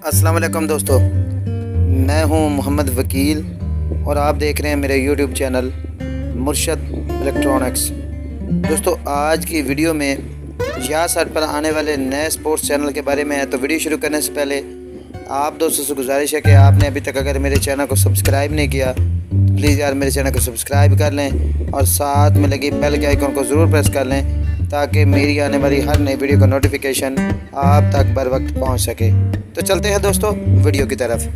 अस्सलाम वालेकुम दोस्तों, मैं हूं मोहम्मद वकील और आप देख रहे हैं मेरे यूट्यूब चैनल मुर्शद इलेक्ट्रॉनिक्स। दोस्तों, आज की वीडियो में या साइट पर आने वाले नए स्पोर्ट्स चैनल के बारे में है। तो वीडियो शुरू करने से पहले आप दोस्तों से गुजारिश है कि आपने अभी तक अगर मेरे चैनल को सब्सक्राइब नहीं किया तो प्लीज़ यार मेरे चैनल को सब्सक्राइब कर लें और साथ में लगी बेल के आइकन को ज़रूर प्रेस कर लें ताकि मेरी आने वाली हर नई वीडियो का नोटिफिकेशन आप तक बर वक्त पहुँच सके। तो चलते हैं दोस्तों वीडियो की तरफ।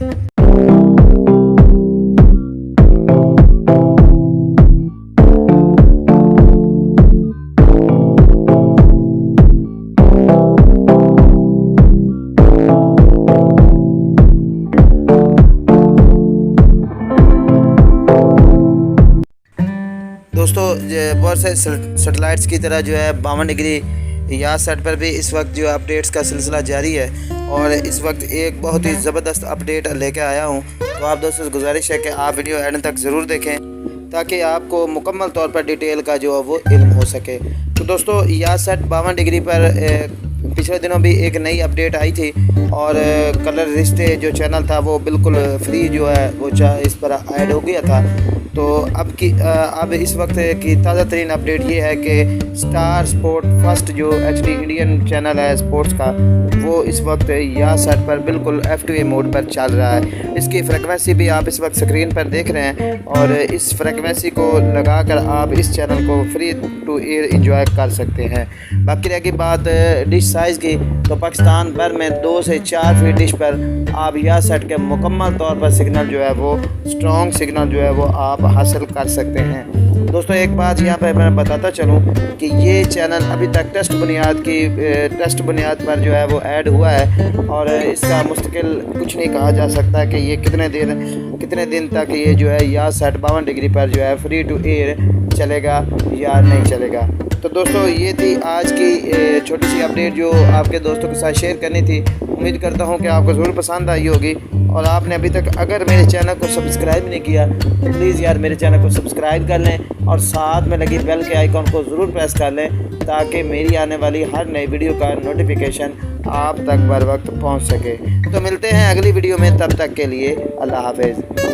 दोस्तों, बहुत से सैटेलाइट्स की तरह जो है 52 डिग्री या सेट पर भी इस वक्त जो अपडेट्स का सिलसिला जारी है और इस वक्त एक बहुत ही ज़बरदस्त अपडेट लेकर आया हूं। तो आप दोस्तों से गुजारिश है कि आप वीडियो एंड तक ज़रूर देखें ताकि आपको मुकम्मल तौर पर डिटेल का जो है वो इल्म हो सके। तो दोस्तों, या सेट 52 डिग्री पर पिछले दिनों भी एक नई अपडेट आई थी और कलर रिश्ते जो चैनल था वो बिल्कुल फ्री जो है वो इस पर ऐड हो गया था। तो अब इस वक्त की ताज़ा तरीन अपडेट ये है कि स्टार स्पोर्ट फर्स्ट जो HD इंडियन चैनल है स्पोर्ट्स का, वो इस वक्त या सेट पर बिल्कुल F2A मोड पर चल रहा है। इसकी फ्रिक्वेंसी भी आप इस वक्त स्क्रीन पर देख रहे हैं और इस फ्रिक्वेंसी को लगाकर आप इस चैनल को फ्री टू एयर इंजॉय कर सकते हैं। बाकी रह गई बात डिश साइज़ की, तो पाकिस्तान भर में 2 से 4 फीट डिश पर आप या सेट के मुकम्मल तौर पर सिग्नल जो है वो स्ट्रॉन्ग सिग्नल जो है वो आप हासिल कर सकते हैं। दोस्तों, एक बात यहाँ पर मैं बताता चलूँ कि ये चैनल अभी तक टेस्ट बुनियाद पर जो है वो ऐड हुआ है और इसका मुस्तकिल कुछ नहीं कहा जा सकता कि ये कितने दिन तक ये जो है या सेट 52 डिग्री पर जो है फ्री टू एयर चलेगा या नहीं चलेगा। तो दोस्तों, ये थी आज की छोटी सी अपडेट जो आपके दोस्तों के साथ शेयर करनी थी। उम्मीद करता हूँ कि आपको ज़रूर पसंद आई होगी और आपने अभी तक अगर मेरे चैनल को सब्सक्राइब नहीं किया तो प्लीज़ यार मेरे चैनल को सब्सक्राइब कर लें और साथ में लगी बेल के आइकन को ज़रूर प्रेस कर लें ताकि मेरी आने वाली हर नई वीडियो का नोटिफिकेशन आप तक बर वक्त पहुँच सके। तो मिलते हैं अगली वीडियो में, तब तक के लिए अल्लाह हाफ़िज़।